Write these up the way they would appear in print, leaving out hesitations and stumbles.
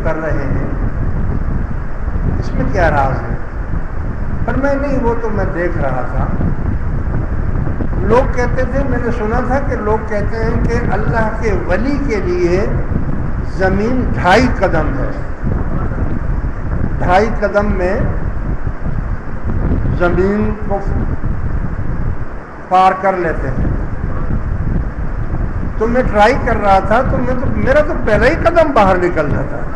کر رہے ہیں اس میں کیا راز ہے؟ پر میں نہیں، وہ تو میں دیکھ رہا تھا، لوگ کہتے تھے، میں نے سنا تھا کہ لوگ کہتے ہیں کہ اللہ کے ولی کے لیے زمین 2.5 قدم ہے، 2.5 قدم میں زمین کو پار کر لیتے ہیں۔ تو میں ٹرائی کر رہا تھا تو میرا تو پہلا ہی قدم باہر نکل جاتا ہے۔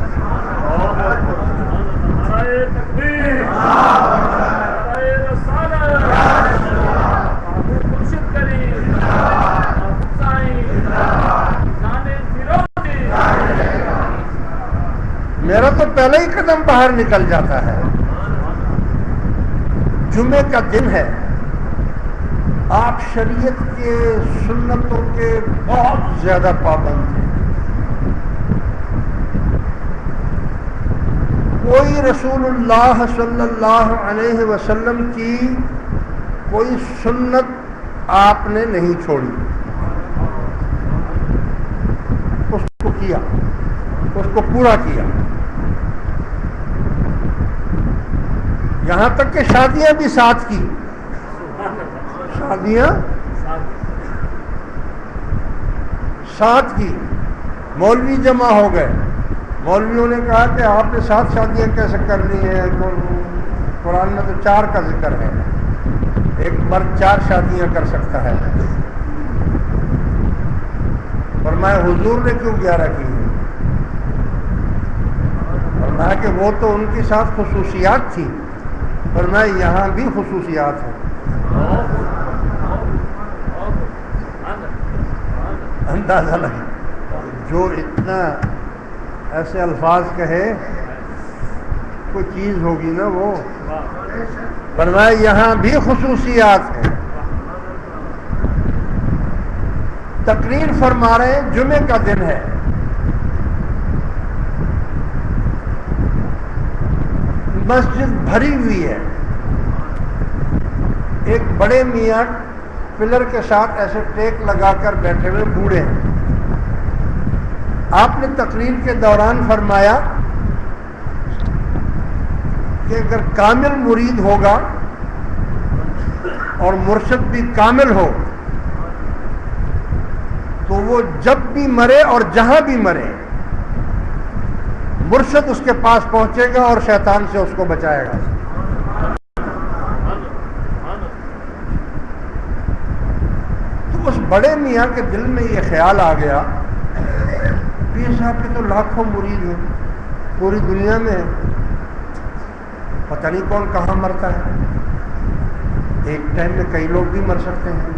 میرا تو پہلا ہی قدم باہر نکل جاتا ہے۔ جمعے کا دن ہے، آپ شریعت کے سنتوں کے بہت زیادہ پابند ہیں، کوئی رسول اللہ صلی اللہ علیہ وسلم کی کوئی سنت آپ نے نہیں چھوڑی، اس کو کیا، اس کو پورا کیا، یہاں تک کہ شادیاں بھی ساتھ کی، شادیاں ساتھ کی، مولوی جمع ہو گئے، مولویوں نے کہا کہ آپ نے 7 شادیاں کیسے کرنی ہیں؟ قرآن میں تو 4 کا ذکر ہے، ایک مرد 4 شادیاں کر سکتا ہے، فرمایا حضور نے کیوں 11 کی ہیں؟ فرمایا کہ وہ تو ان کے ساتھ خصوصیات تھی، فرمایا یہاں بھی خصوصیات ہیں۔ اندازہ لگے جو اتنا ایسے الفاظ کہے کوئی چیز ہوگی نا، وہ فرمایا یہاں بھی خصوصیات ہیں۔ تقریر فرما رہے ہیں، جمعے کا دن ہے، مسجد بھری ہوئی ہے، ایک بڑے میاں پلر کے ساتھ ایسے ٹیک لگا کر بیٹھے ہوئے بوڑھے ہیں۔ آپ نے تقریر کے دوران فرمایا کہ اگر کامل مرید ہوگا اور مرشد بھی کامل ہو تو وہ جب بھی مرے اور جہاں بھی مرے مرشد اس کے پاس پہنچے گا اور شیطان سے اس کو بچائے گا۔ تو اس بڑے میاں کے دل میں یہ خیال آ گیا، پیر صاحب کے تو لاکھوں مرید ہیں پوری دنیا میں، پتہ نہیں کون کہاں مرتا ہے، ایک ٹائم میں کئی لوگ بھی مر سکتے ہیں،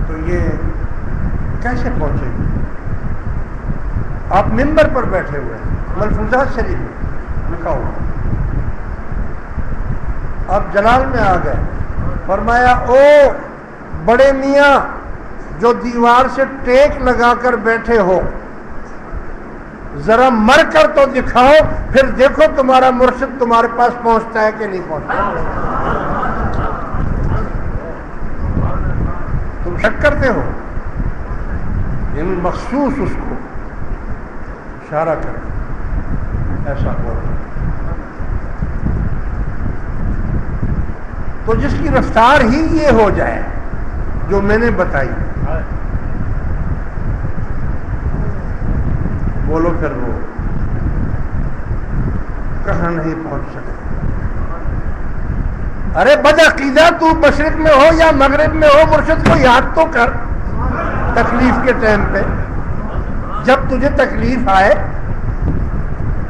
تو یہ کیسے پہنچے گی؟ آپ ممبر پر بیٹھے ہوئے ہیں، ملفوظات شریف میں لکھا ہوا، آپ جلال میں آ گئے، فرمایا او بڑے میاں جو دیوار سے ٹیک لگا کر بیٹھے ہو، ذرا مر کر تو دکھاؤ، پھر دیکھو تمہارا مرشد تمہارے پاس پہنچتا ہے کہ نہیں پہنچتا۔ تم شک کرتے ہو، یعنی مخصوص اس کو اشارہ کر ایسا ہو، تو جس کی رفتار ہی یہ ہو جائے جو میں نے بتائی، بولو پھر وہ کہاں نہیں پہنچ سکتے۔ ارے بدعقیدہ، تو مشرق میں ہو یا مغرب میں ہو، مرشد کو یاد تو کر تکلیف کے ٹائم پہ، جب تجھے تکلیف آئے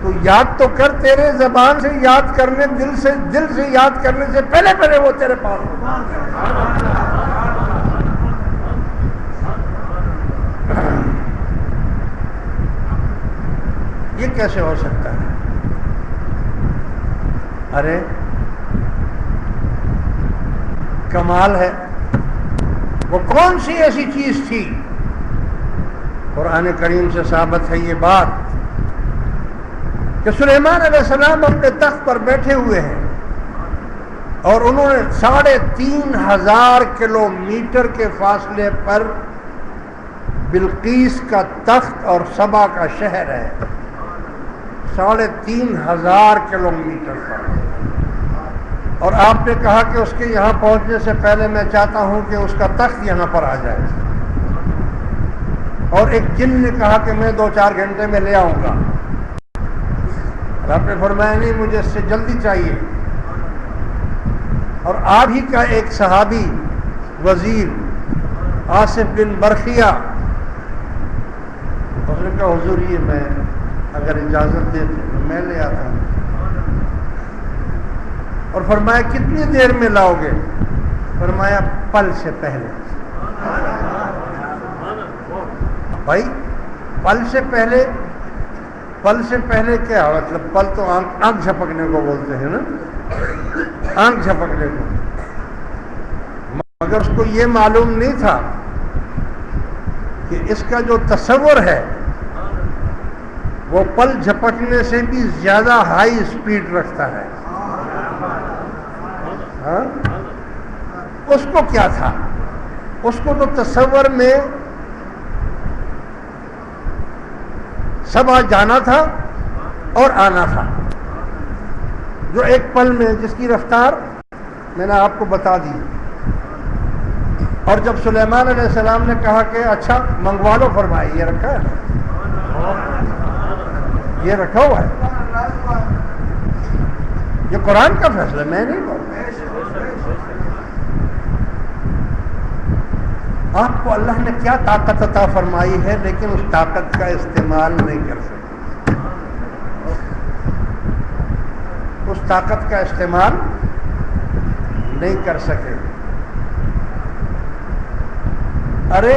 تو یاد تو کر، تیرے زبان سے یاد کرنے، دل سے یاد کرنے سے پہلے وہ تیرے پاس ہو۔ یہ کیسے ہو سکتا ہے؟ ارے کمال ہے، وہ کون سی ایسی چیز تھی؟ قرآن کریم سے ثابت ہے یہ بات کہ سلیمان علیہ السلام اپنے تخت پر بیٹھے ہوئے ہیں اور انہوں نے 3500 کلومیٹر کے فاصلے پر بلقیس کا تخت اور سبا کا شہر ہے، 3,500 کلومیٹر پر، اور آپ نے کہا کہ اس کے یہاں پہنچنے سے پہلے میں چاہتا ہوں کہ اس کا تخت یہاں پر آ جائے، اور ایک جن نے کہا کہ میں 2-4 گھنٹے میں لے آؤں گا، اور آپ نے فرمایا نہیں، مجھے اس سے جلدی چاہیے۔ اور آپ ہی کا ایک صحابی وزیر آصف بن برخیہ، اس نے کہا حضور یہ میں اگر اجازت دیتے تو میں لے آتا ہوں، اور فرمایا کتنی دیر میں لاؤ گے؟ فرمایا پل سے پہلے۔ بھائی پل سے پہلے کیا مطلب؟ پل تو آنکھ جھپکنے کو بولتے ہیں نا، آنکھ جھپکنے کو، مگر اس کو یہ معلوم نہیں تھا کہ اس کا جو تصور ہے وہ پل جھپکنے سے بھی زیادہ ہائی سپیڈ رکھتا ہے۔ ہاں؟ اس کو کیا تھا؟ اس کو تو تصور میں سب آ جانا تھا اور آنا تھا، جو ایک پل میں جس کی رفتار میں نے آپ کو بتا دی۔ اور جب سلیمان علیہ السلام نے کہا کہ اچھا منگوا لو، فرمایا یہ رکھا ہے، یہ رکھا ہوا ہے، یہ قرآن کا فیصلہ، میں نہیں بول۔ آپ کو اللہ نے کیا طاقت عطا فرمائی ہے، لیکن اس طاقت کا استعمال نہیں کر سکتے، اس طاقت کا استعمال نہیں کر سکے۔ ارے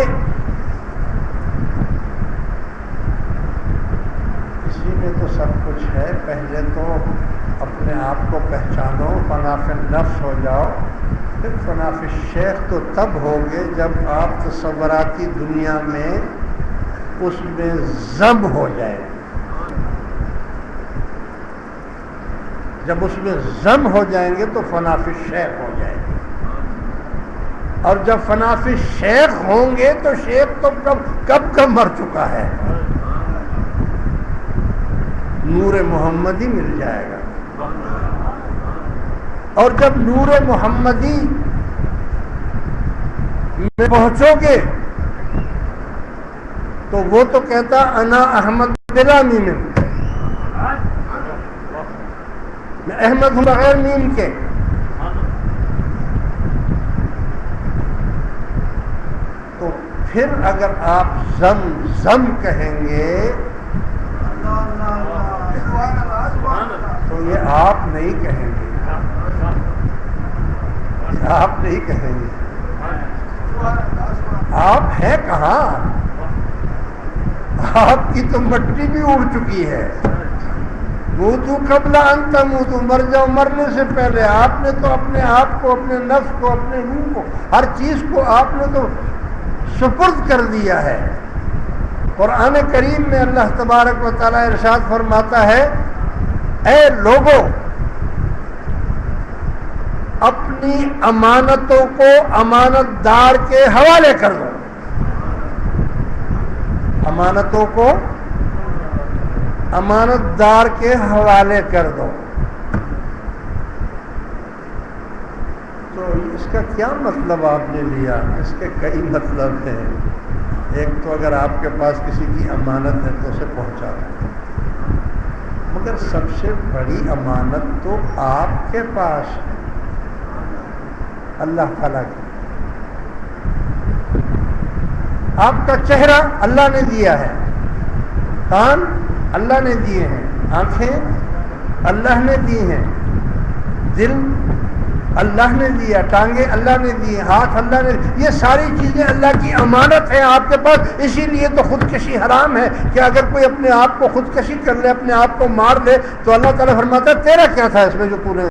کسی میں تو سب کچھ ہے، پہلے تو اپنے آپ کو پہچانو، فنا فی النفس ہو جاؤ، پھر فنا فی الشیخ تو تب ہوگے جب آپ تصوراتی دنیا میں اس میں ضم ہو جائے، جب اس میں ضم ہو جائیں گے تو فنا فی الشیخ ہو جائے گے، اور جب فنا فی الشیخ ہوں گے تو شیخ تو کب مر چکا ہے، نور محمدی مل جائے گا۔ اور جب نور محمدی میں پہنچو گے تو وہ تو کہتا انا احمد بلا میم، میں احمد ہوں بغیر میم کے۔ تو پھر اگر آپ زم کہیں گے تو یہ آپ نہیں کہیں گے، آپ نہیں کہیں گے، آپ ہیں کہاں؟ آپ کی تو مٹی بھی اڑ چکی ہے۔ موتو قبل ان تموتو، مر جاؤ مرنے سے پہلے۔ آپ نے تو اپنے آپ کو، اپنے نفس کو، اپنے روح کو، ہر چیز کو آپ نے تو سپرد کر دیا ہے۔ قرآن کریم میں اللہ تبارک و تعالیٰ ارشاد فرماتا ہے، اے لوگو اپنی امانتوں کو امانت دار کے حوالے کر دو، امانتوں کو امانت دار کے حوالے کر دو۔ تو اس کا کیا مطلب آپ نے لیا؟ اس کے کئی مطلب ہیں۔ ایک تو اگر آپ کے پاس کسی کی امانت ہے تو اسے پہنچا دیں، مگر سب سے بڑی امانت تو آپ کے پاس ہے، اللہ تعالیٰ کی۔ آپ کا چہرہ اللہ نے دیا ہے، کان اللہ نے دیے ہیں، آنکھیں اللہ نے دی ہیں، دل اللہ نے دیا، ٹانگیں اللہ نے دی، ہاتھ اللہ نے، یہ ساری چیزیں اللہ کی امانت ہیں آپ کے پاس۔ اسی لیے تو خودکشی حرام ہے کہ اگر کوئی اپنے آپ کو خودکشی کر لے، اپنے آپ کو مار لے، تو اللہ تعالیٰ فرماتا ہے تیرا کیا تھا اس میں جو تو نے